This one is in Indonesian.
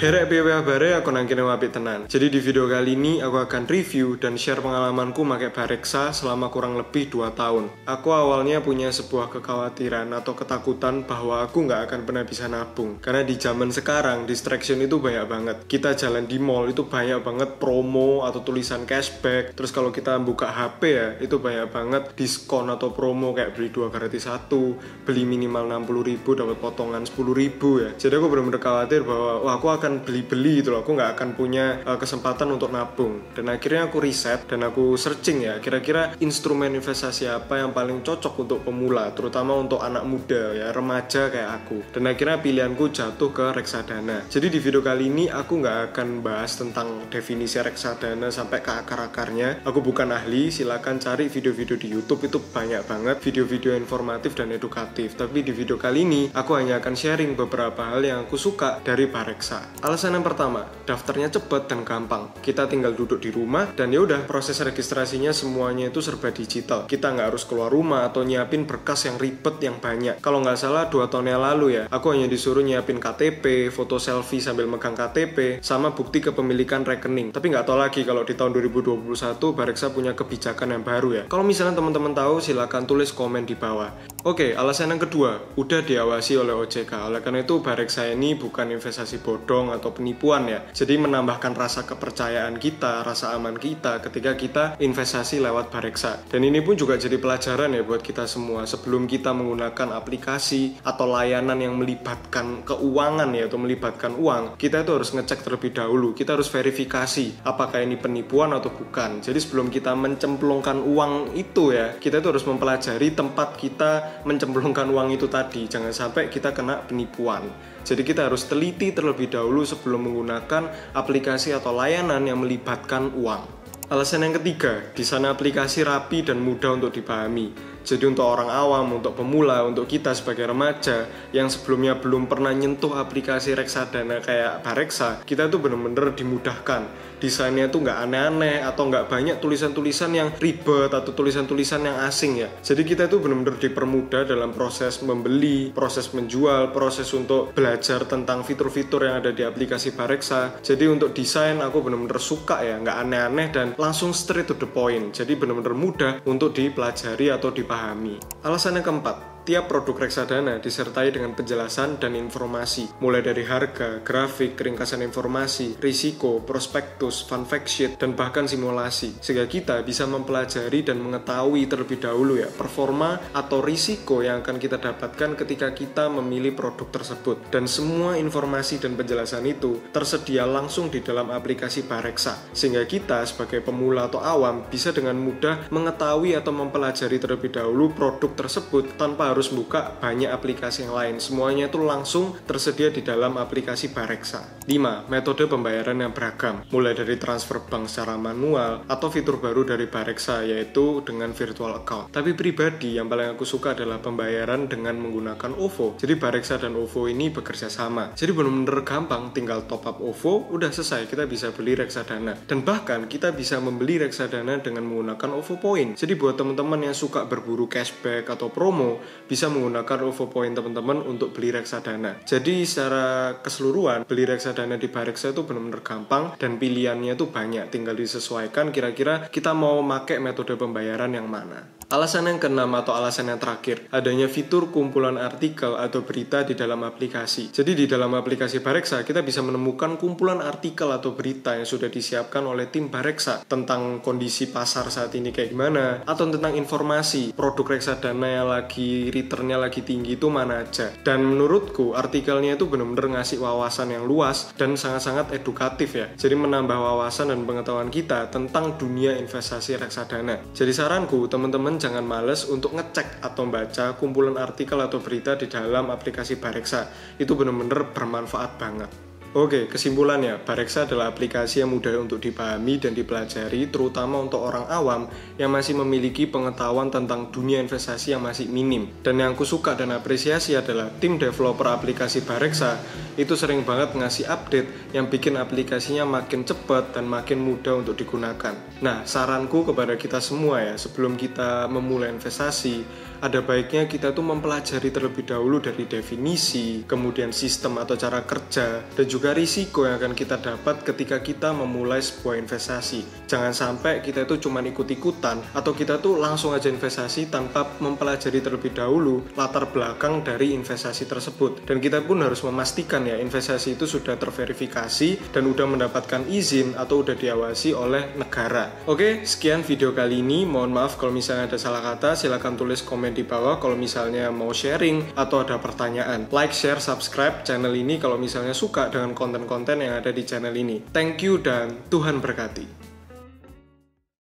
Herek piye kabare, aku nang kene apik tenan. Jadi di video kali ini aku akan review dan share pengalamanku pakai Bareksa selama kurang lebih 2 tahun. Aku awalnya punya sebuah kekhawatiran atau ketakutan bahwa aku nggak akan pernah bisa nabung. Karena di zaman sekarang distraction itu banyak banget. Kita jalan di mall itu banyak banget promo atau tulisan cashback. Terus kalau kita buka HP ya, itu banyak banget diskon atau promo kayak beli 2 gratis 1, beli minimal 60.000 dapat potongan 10.000 ya. Jadi aku benar-benar khawatir bahwa aku akan beli-beli gitu loh, aku nggak akan punya kesempatan untuk nabung. Dan akhirnya aku riset dan aku searching ya, kira-kira instrumen investasi apa yang paling cocok untuk pemula, terutama untuk anak muda ya, remaja kayak aku. Dan akhirnya pilihanku jatuh ke reksadana. Jadi di video kali ini aku nggak akan bahas tentang definisi reksadana sampai ke akar-akarnya. Aku bukan ahli, silakan cari video-video di YouTube, itu banyak banget video-video informatif dan edukatif. Tapi di video kali ini aku hanya akan sharing beberapa hal yang aku suka dari Bareksa. Alasan yang pertama, daftarnya cepet dan gampang. Kita tinggal duduk di rumah dan ya udah, proses registrasinya semuanya itu serba digital. Kita nggak harus keluar rumah atau nyiapin berkas yang ribet yang banyak. Kalau nggak salah 2 tahun yang lalu ya, aku hanya disuruh nyiapin KTP, foto selfie sambil megang KTP, sama bukti kepemilikan rekening. Tapi nggak tahu lagi kalau di tahun 2021 Bareksa punya kebijakan yang baru ya. Kalau misalnya teman-teman tahu, silakan tulis komen di bawah. Oke, alasan yang kedua, udah diawasi oleh OJK. Oleh karena itu Bareksa ini bukan investasi bodong atau penipuan ya. Jadi menambahkan rasa kepercayaan kita, rasa aman kita ketika kita investasi lewat Bareksa. Dan ini pun juga jadi pelajaran ya buat kita semua. Sebelum kita menggunakan aplikasi atau layanan yang melibatkan keuangan ya, atau melibatkan uang, kita itu harus ngecek terlebih dahulu. Kita harus verifikasi apakah ini penipuan atau bukan. Jadi sebelum kita mencemplungkan uang itu ya, kita itu harus mempelajari tempat kita mencemplungkan uang itu tadi. Jangan sampai kita kena penipuan. Jadi kita harus teliti terlebih dahulu sebelum menggunakan aplikasi atau layanan yang melibatkan uang. Alasan yang ketiga, di sana aplikasi rapi dan mudah untuk dipahami. Jadi untuk orang awam, untuk pemula, untuk kita sebagai remaja yang sebelumnya belum pernah nyentuh aplikasi reksadana kayak Bareksa, kita tuh bener-bener dimudahkan. Desainnya tuh nggak aneh-aneh atau nggak banyak tulisan-tulisan yang ribet atau tulisan-tulisan yang asing ya. Jadi kita tuh bener-bener dipermudah dalam proses membeli, proses menjual, proses untuk belajar tentang fitur-fitur yang ada di aplikasi Bareksa. Jadi untuk desain aku bener-bener suka ya, nggak aneh-aneh dan langsung straight to the point. Jadi bener-bener mudah untuk dipelajari atau dipahami. Alasan yang keempat, tiap produk reksadana disertai dengan penjelasan dan informasi, mulai dari harga, grafik, ringkasan informasi, risiko, prospektus, fun fact sheet, dan bahkan simulasi. Sehingga kita bisa mempelajari dan mengetahui terlebih dahulu ya, performa atau risiko yang akan kita dapatkan ketika kita memilih produk tersebut. Dan semua informasi dan penjelasan itu tersedia langsung di dalam aplikasi Bareksa. Sehingga kita sebagai pemula atau awam bisa dengan mudah mengetahui atau mempelajari terlebih dahulu produk tersebut tanpa harus buka banyak aplikasi yang lain. Semuanya itu langsung tersedia di dalam aplikasi Bareksa. 5. Metode pembayaran yang beragam, mulai dari transfer bank secara manual atau fitur baru dari Bareksa yaitu dengan virtual account. Tapi pribadi yang paling aku suka adalah pembayaran dengan menggunakan OVO. Jadi Bareksa dan OVO ini bekerja sama. Jadi benar-benar gampang, tinggal top up OVO, udah selesai, kita bisa beli reksadana. Dan bahkan kita bisa membeli reksadana dengan menggunakan OVO Point. Jadi buat teman-teman yang suka berburu cashback atau promo, bisa menggunakan OVO Point teman-teman untuk beli reksadana. Jadi secara keseluruhan beli reksadana di Bareksa itu benar-benar gampang dan pilihannya itu banyak, tinggal disesuaikan kira-kira kita mau pakai metode pembayaran yang mana. Alasan yang keenam atau alasan yang terakhir, adanya fitur kumpulan artikel atau berita di dalam aplikasi. Jadi di dalam aplikasi Bareksa kita bisa menemukan kumpulan artikel atau berita yang sudah disiapkan oleh tim Bareksa tentang kondisi pasar saat ini kayak gimana, atau tentang informasi produk reksadana yang lagi returnnya lagi tinggi itu mana aja. Dan menurutku artikelnya itu benar-benar ngasih wawasan yang luas dan sangat-sangat edukatif ya. Jadi menambah wawasan dan pengetahuan kita tentang dunia investasi reksadana. Jadi saranku teman-teman jangan males untuk ngecek atau baca kumpulan artikel atau berita di dalam aplikasi Bareksa. Itu benar-benar bermanfaat banget. Oke, kesimpulannya, Bareksa adalah aplikasi yang mudah untuk dipahami dan dipelajari, terutama untuk orang awam yang masih memiliki pengetahuan tentang dunia investasi yang masih minim. Dan yang aku suka dan apresiasi adalah tim developer aplikasi Bareksa itu sering banget ngasih update yang bikin aplikasinya makin cepat dan makin mudah untuk digunakan. Nah, saranku kepada kita semua ya, sebelum kita memulai investasi, ada baiknya kita tuh mempelajari terlebih dahulu dari definisi, kemudian sistem atau cara kerja, dan juga juga risiko yang akan kita dapat ketika kita memulai sebuah investasi. Jangan sampai kita itu cuma ikut-ikutan atau kita tuh langsung aja investasi tanpa mempelajari terlebih dahulu latar belakang dari investasi tersebut. Dan kita pun harus memastikan ya investasi itu sudah terverifikasi dan udah mendapatkan izin atau udah diawasi oleh negara. Oke, sekian video kali ini. Mohon maaf kalau misalnya ada salah kata, silahkan tulis komen di bawah kalau misalnya mau sharing atau ada pertanyaan. Like, share, subscribe channel ini kalau misalnya suka dengan konten-konten yang ada di channel ini. Thank you dan Tuhan berkati.